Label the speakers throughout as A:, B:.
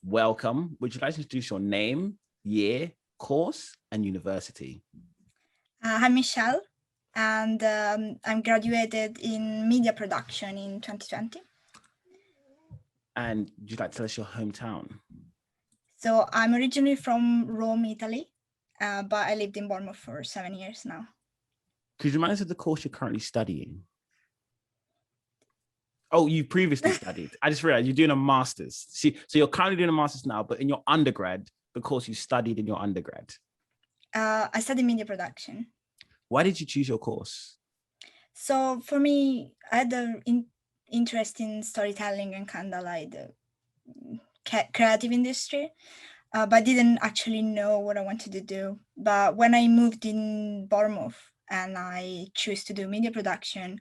A: welcome. Would you like to introduce your name, year, course, and university?
B: I'm Michelle, and I'm graduated in media production in 2020.
A: And would you like to tell us your hometown?
B: So I'm originally from Rome, Italy, but I lived in Bournemouth for 7 years now.
A: Could you remind us of the course you're currently studying? Oh, you previously studied. I just realized you're doing a master's. See, so you're currently doing a master's now, but in your undergrad, the course you studied in your undergrad.
B: I studied media production.
A: Why did you choose your course?
B: So for me, I had an interest in storytelling and kind of like the creative industry, but I didn't actually know what I wanted to do. But when I moved in Bournemouth and I chose to do media production,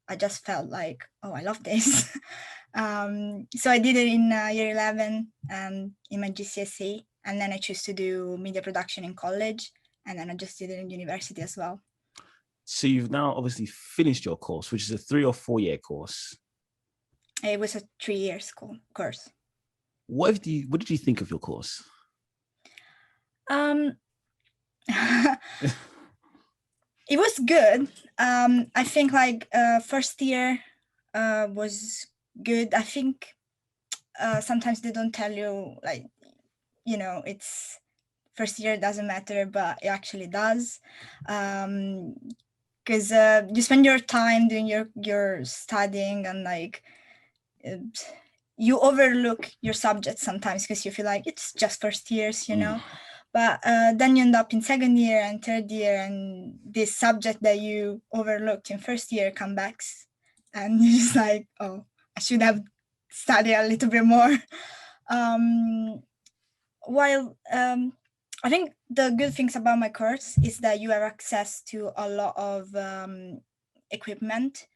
B: I just felt like, oh, I love this. So I did it in year 11 and in my GCSE, and then I chose to do media production in college, and then I just did it in university as well.
A: So you've now obviously finished your course, which is a 3 or 4 year course.
B: It was a 3-year course.
A: What did you think of your course?
B: It was good. I think like first year was good. I think sometimes they don't tell you, like, it's first year doesn't matter, but it actually does. Because you spend your time doing your studying, and like you overlook your subjects sometimes because you feel like it's just first years, But then you end up in second year and third year, and this subject that you overlooked in first year comes back, and you're just like, oh, I should have studied a little bit more. While I think the good things about my course is that you have access to a lot of equipment.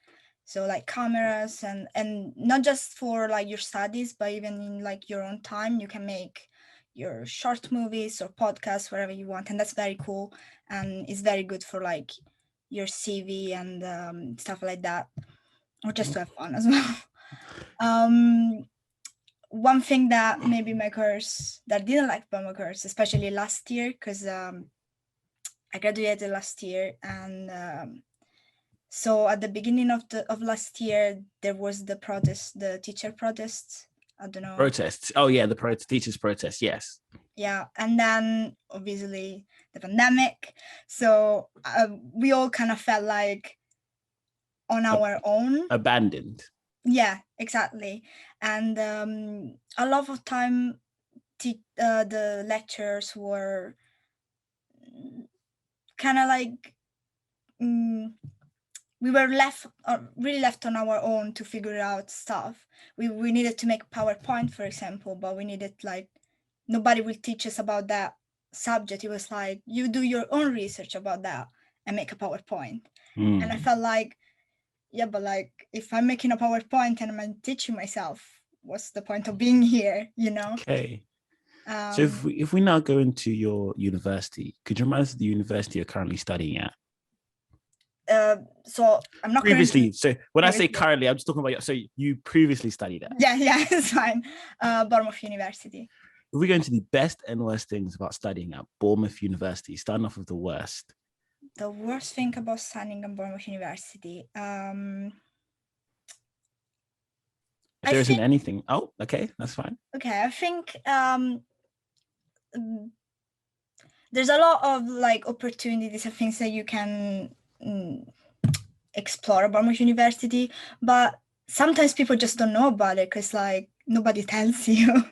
B: So like cameras and not just for like your studies, but even in like your own time, you can make your short movies or podcasts wherever you want. And that's very cool. And it's very good for like your CV and stuff like that, or just to have fun as well. One thing that maybe my course that I didn't like about my course, especially last year, because I graduated last year, and so at the beginning of last year, there was the protest, the teacher protests. I don't know.
A: Protests. Oh yeah, the teachers' protest. Yes.
B: Yeah, and then obviously the pandemic. So we all kind of felt like on our own.
A: Abandoned.
B: Yeah, exactly. And a lot of time, the lectures were kind of like we were really left on our own to figure out stuff. We needed to make PowerPoint, for example, but we needed like nobody will teach us about that subject. It was like you do your own research about that and make a PowerPoint. And I felt like, yeah, but like if I'm making a PowerPoint and I'm teaching myself, what's the point of being here?
A: Okay. So if we now go into your university, could you remind us of the university you're currently studying at?
B: So I'm not
A: previously. So when I say currently, I'm just talking about. So you previously studied at?
B: Yeah, it's fine. Bournemouth University.
A: If we go into the best and worst things about studying at Bournemouth University, starting off with the worst.
B: The worst thing about studying at Bournemouth University.
A: If there isn't anything. Oh, okay, that's fine.
B: Okay, I think there's a lot of like opportunities and things that you can explore at Bournemouth University, but sometimes people just don't know about it because like nobody tells you.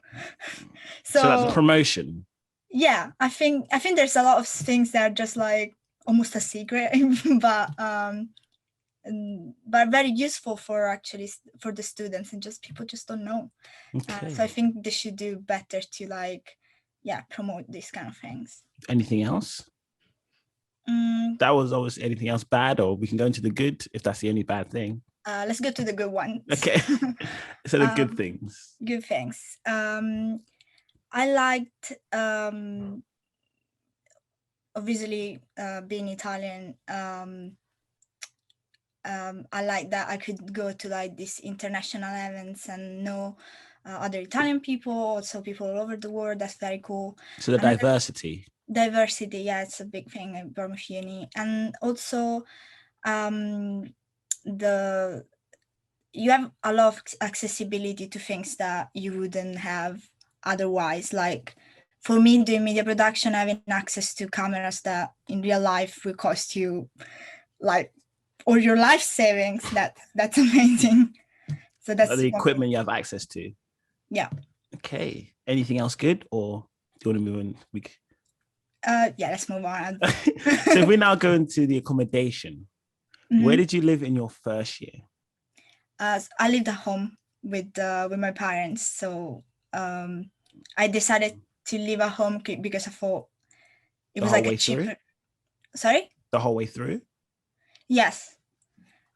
A: So that's a promotion.
B: Yeah, I think there's a lot of things that are just like almost a secret, but very useful for the students, and just people just don't know.
A: Okay.
B: So I think they should do better to like, promote these kind of things.
A: Anything else? That was always anything else bad, or we can go into the good if that's the only bad thing.
B: Let's go to the good ones.
A: Okay. So the good things.
B: Good things. I liked obviously being Italian. I like that I could go to like these international events and know other Italian people, also people all over the world. That's very cool.
A: So the diversity.
B: Diversity, yeah, it's a big thing at Bournemouth Uni. And also you have a lot of accessibility to things that you wouldn't have otherwise. Like for me, doing media production, having access to cameras that in real life will cost you like all your life savings. That's amazing. So that's
A: the equipment you have access to.
B: Yeah.
A: Okay. Anything else good, or do you want to move on?
B: Yeah, let's move on.
A: So if we now go into the accommodation, where did you live in your first year?
B: I lived at home with my parents. So I decided to live at home because I thought it was like a cheaper.
A: Through?
B: Sorry?
A: The whole way through?
B: Yes.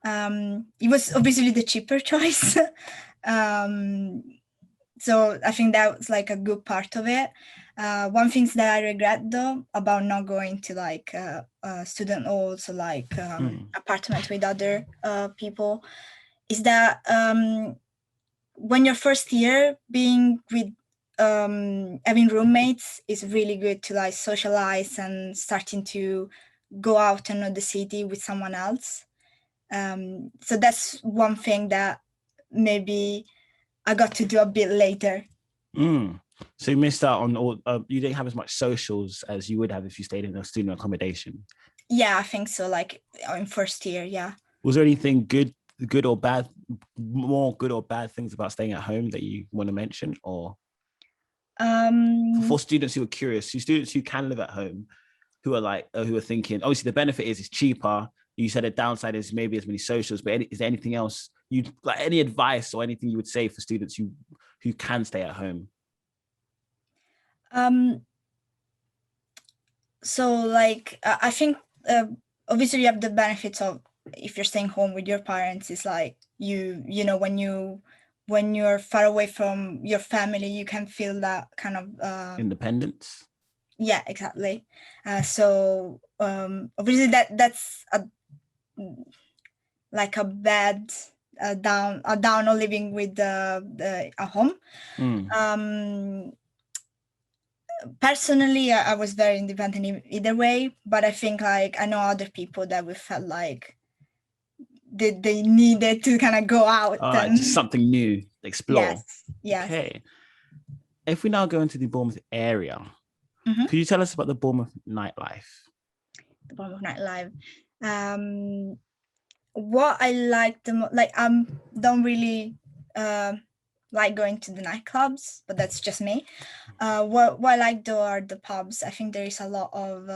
B: It was obviously the cheaper choice. So I think that was like a good part of it. One thing that I regret though about not going to like student halls or like apartment with other people is that when your first year being with having roommates is really good to like socialize and starting to go out and know the city with someone else. So that's one thing that maybe I got to do a bit later.
A: So you missed out on all, you didn't have as much socials as you would have if you stayed in a student accommodation.
B: Yeah, I think so. Like in first year, yeah.
A: Was there anything good or bad, more good or bad things about staying at home that you want to mention? Or for students who are curious, students who can live at home, who are like, who are thinking, obviously the benefit is it's cheaper. You said a downside is maybe as many socials, but is there anything else you'd like, any advice or anything you would say for students who can stay at home?
B: So like, I think obviously you have the benefits of if you're staying home with your parents, it's like you know when you're far away from your family, you can feel that kind of
A: independence.
B: Yeah, exactly. So obviously that's like a bad down on living with a home. Personally, I was very independent either way, but I think like I know other people that we felt like they needed to kind of go out and
A: just something new, explore.
B: Yes.
A: Okay. If we now go into the Bournemouth area, could you tell us about the Bournemouth nightlife?
B: The Bournemouth nightlife. What I like the most, like don't really like going to the nightclubs, but that's just me. What I like though are the pubs. I think there is a lot of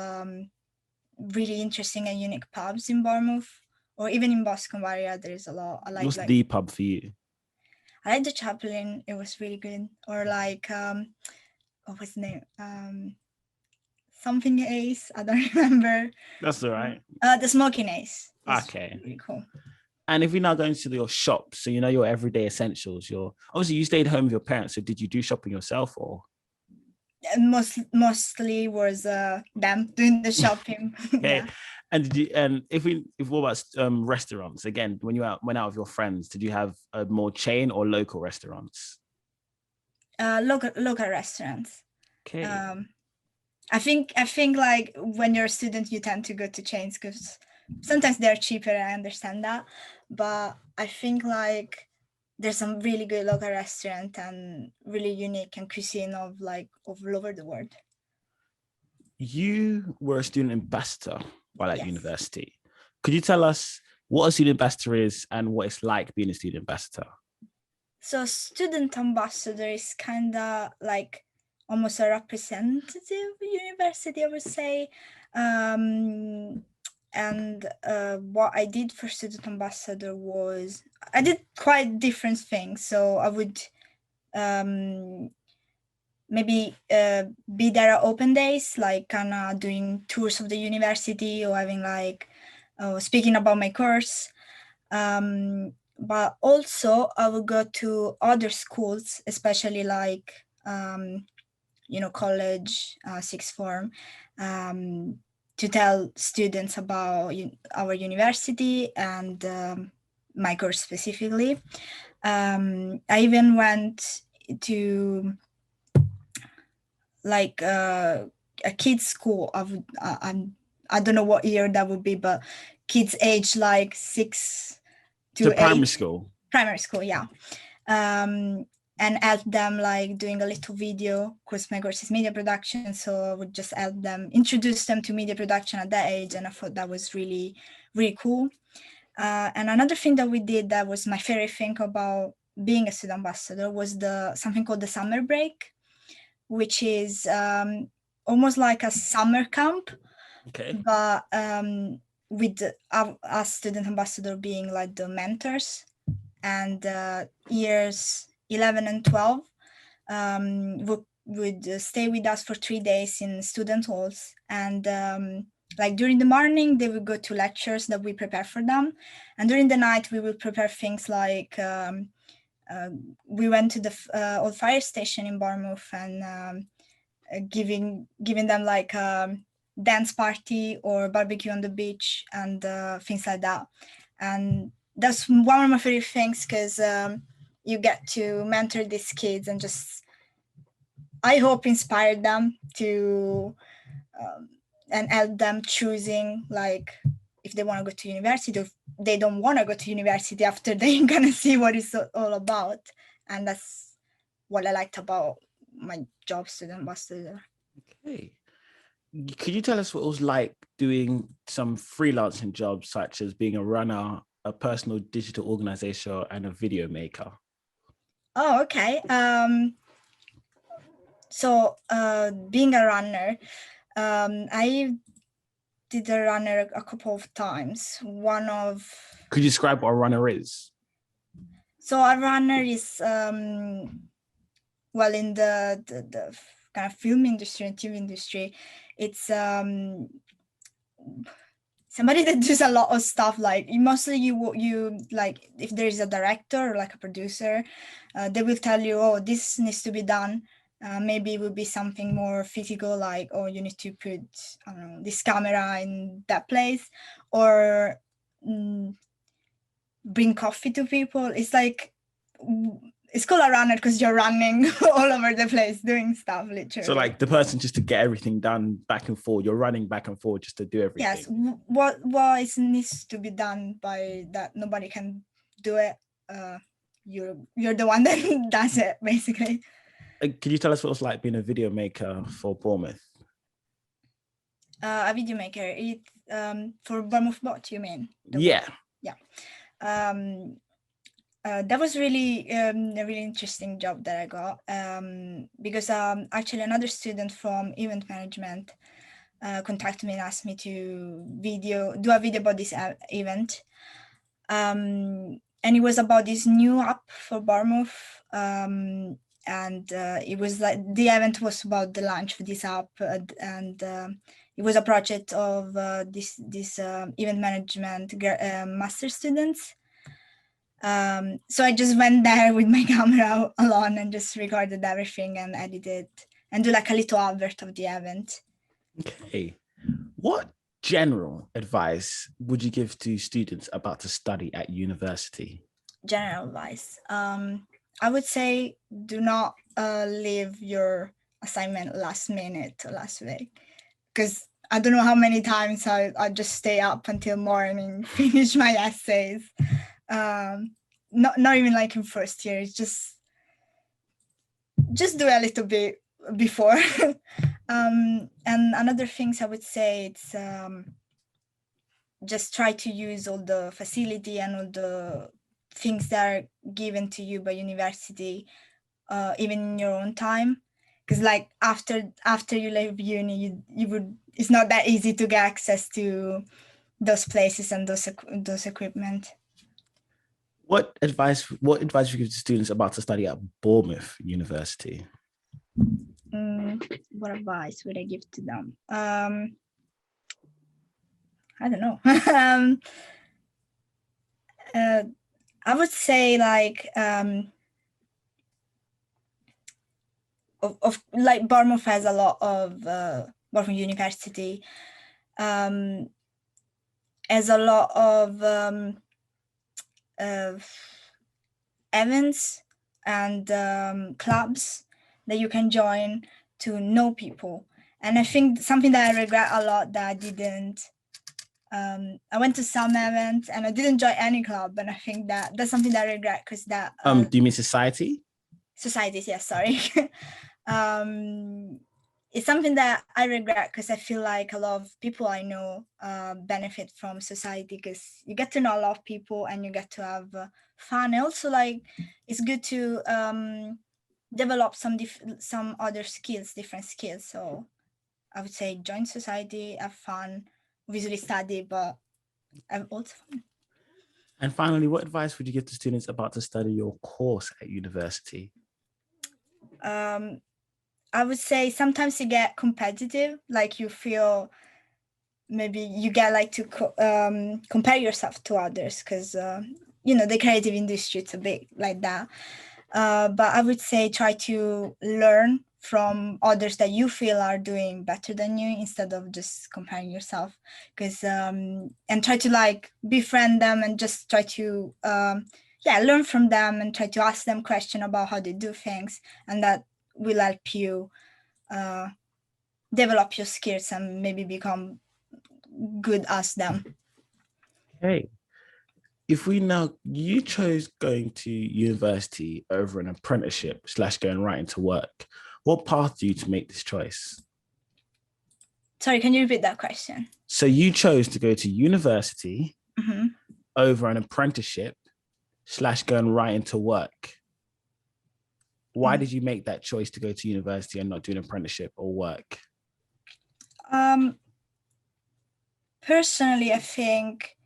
B: really interesting and unique pubs in Bournemouth, or even in Bournemouth area. There is a lot. I like.
A: What's the pub for you?
B: I like the Chaplain. It was really good. Or like what was the name? Something Ace. I don't remember.
A: That's all right.
B: The Smoking Ace.
A: Okay.
B: Really cool.
A: And if we now go into your shops, so you know your everyday essentials, obviously you stayed home with your parents. So did you do shopping yourself or?
B: Mostly was them doing the shopping.
A: Okay.
B: Yeah.
A: And if what about restaurants? Again, when you went out with your friends, did you have a more chain or local restaurants?
B: Local restaurants.
A: Okay.
B: I think like when you're a student, you tend to go to chains because sometimes they're cheaper. I understand that, but I think like there's some really good local restaurant and really unique and cuisine of all over the world.
A: You were a student ambassador while at university. Could you tell us what a student ambassador is and what it's like being a student ambassador? So
B: student ambassador is kind of like almost a representative university, I would say. And what I did for student ambassador was I did quite different things. So I would maybe be there at open days, like kind of doing tours of the university or having like speaking about my course. But also I would go to other schools, especially like, college, sixth form, to tell students about our university and my course specifically. I even went to like a kids school of I don't know what year that would be, but kids age like 6 to 8.
A: Primary school.
B: Primary school, yeah. And help them like doing a little video, because my course is media production, so I would just help them, introduce them to media production at that age, and I thought that was really, really cool. And another thing that we did that was my favorite thing about being a student ambassador was something called the summer break, which is almost like a summer camp,
A: Okay.
B: but with us student ambassador being like the mentors, and years 11 and 12 would stay with us for 3 days in student halls, and like during the morning they would go to lectures that we prepare for them, and during the night we will prepare things like we went to the old fire station in Bournemouth and giving them like dance party or barbecue on the beach and things like that. And that's one of my favorite things, because you get to mentor these kids and just, I hope, inspire them to and help them choosing, like, if they want to go to university, or if they don't want to go to university after they're gonna see what it's all about. And that's what I liked about my job, student ambassador.
A: Okay. Could you tell us what it was like doing some freelancing jobs, such as being a runner, a personal digital organizer, and a video maker?
B: Oh, okay. So being a runner, I did a runner a couple of times.
A: Could you describe what a runner is?
B: So a runner is, well, in the kind of film industry and TV industry, it's somebody that does a lot of stuff. Like mostly you like, if there is a director or like a producer, they will tell you, oh, this needs to be done. Maybe it would be something more physical, like, oh, you need to put, I don't know, this camera in that place, or bring coffee to people. It's like, it's called a runner because you're running all over the place doing stuff, literally.
A: So like the person just to get everything done back and forth, you're running back and forth just to do everything.
B: Yes, what needs to be done by that nobody can do it. You're the one that does it, basically.
A: Can you tell us what it's like being a video maker for Bournemouth?
B: A video maker, for Bournemouth Bot, you mean?
A: Yeah.
B: Yeah. That was really a really interesting job that I got, because actually another student from event management contacted me and asked me to do a video about this event. And it was about this new app for Bournemouth. And it was like, the event was about the launch of this app, and it was a project of this event management master students. So I just went there with my camera alone and just recorded everything and edited and do like a little advert of the event.
A: Okay. What general advice would you give to students about to study at university?
B: General advice. I would say do not leave your assignment last minute or last week, because I don't know how many times I just stay up until morning, finish my essays. Not even like in first year. It's just do a little bit before. And another things I would say, it's just try to use all the facility and all the things that are given to you by university, even in your own time. Because like after you leave uni, it's not that easy to get access to those places and those equipment.
A: What advice would you give to students about to study at Bournemouth University?
B: What advice would I give to them? I don't know. I would say like of like Bournemouth has a lot of Bournemouth University has a lot of events and clubs that you can join to know people. And I think something that I regret a lot that I didn't, I went to some events and I didn't join any club, and I think that that's something that I regret, because that
A: Do you mean society?
B: societies, yes, sorry. It's something that I regret, because I feel like a lot of people I know benefit from society, because you get to know a lot of people and you get to have fun. And also, like, it's good to develop some other skills, different skills. So I would say join society, have fun, obviously study, but have also fun.
A: And finally, what advice would you give to students about to study your course at university?
B: I would say sometimes you get competitive, like you feel maybe you get like to compare yourself to others, because the creative industry, it's a bit like that. But I would say try to learn from others that you feel are doing better than you, instead of just comparing yourself, because and try to like befriend them and just try to learn from them and try to ask them questions about how they do things, and that will help you develop your skills and maybe become good as them.
A: Okay. If you chose going to university over an apprenticeship / going right into work, what path do you to make this choice?
B: Sorry, can you repeat that question?
A: So you chose to go to university
B: Mm-hmm.
A: over an apprenticeship / going right into work. Why did you make that choice to go to university and not do an apprenticeship or work?
B: Personally, I think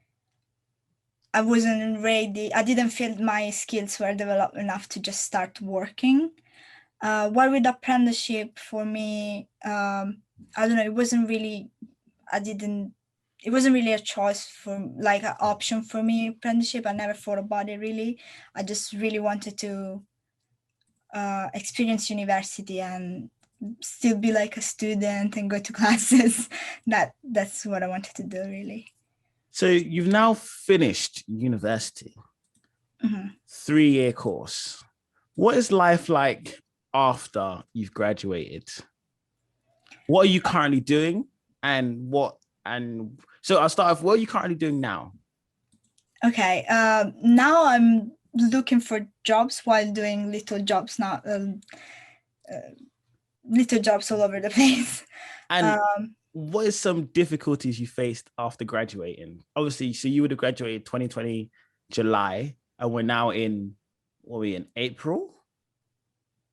B: I wasn't ready. I didn't feel my skills were developed enough to just start working. While with apprenticeship, for me, I don't know, it wasn't really a choice for, like, an option for me, apprenticeship. I never thought about it really. I just really wanted to experience university and still be like a student and go to classes. That's what I wanted to do, really.
A: So you've now finished university, 3-year course. What is life like after you've graduated? What are you currently doing? So I'll start off, what are you currently doing now?
B: Okay, now I'm looking for jobs while doing little jobs now, little jobs all over the place.
A: And what is some difficulties you faced after graduating? Obviously, so you would have graduated 2020 July, and we're now in, what are we in, April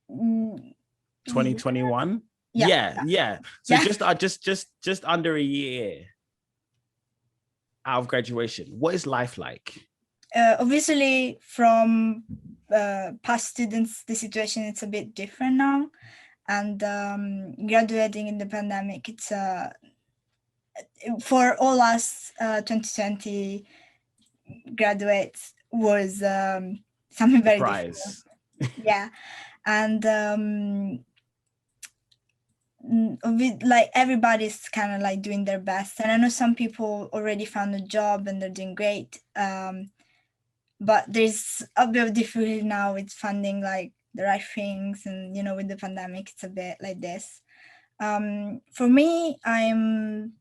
A: 2021? Yeah. So just under a year out of graduation. What is life like?
B: Obviously, from past students, the situation is a bit different now. And graduating in the pandemic, it's for all us 2020 graduates was something very difficult. Yeah. And like everybody's kind of like doing their best, and I know some people already found a job and they're doing great, but there's a bit of difficulty now with funding like the right things, and with the pandemic it's a bit like this. For me, I'm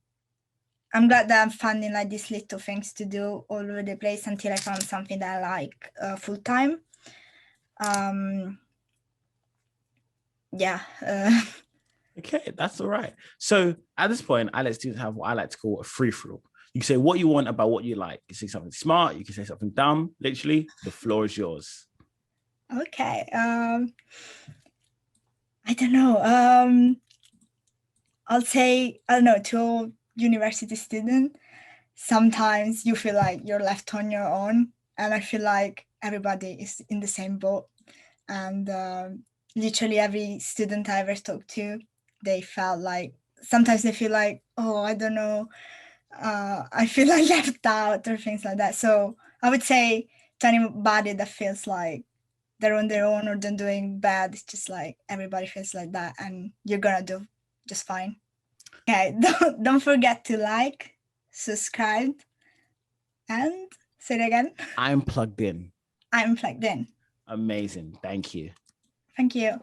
B: glad that I'm finding like these little things to do all over the place until I found something that I like full time.
A: Okay, that's all right. So at this point, I let students have what I like to call a free for all. You can say what you want about what you like. You can say something smart. You can say something dumb. Literally, the floor is yours.
B: Okay. I don't know. I'll say, I don't know, to all university students, sometimes you feel like you're left on your own. And I feel like everybody is in the same boat. And literally every student I ever talked to, they felt like, sometimes they feel like, oh, I don't know, I feel like left out or things like that. So I would say to anybody that feels like they're on their own or they're doing bad, it's just like everybody feels like that, and you're gonna do just fine. Okay, don't forget to like, subscribe, and say it again.
A: I'm plugged in.
B: I'm plugged in.
A: Amazing. Thank you.
B: Thank you.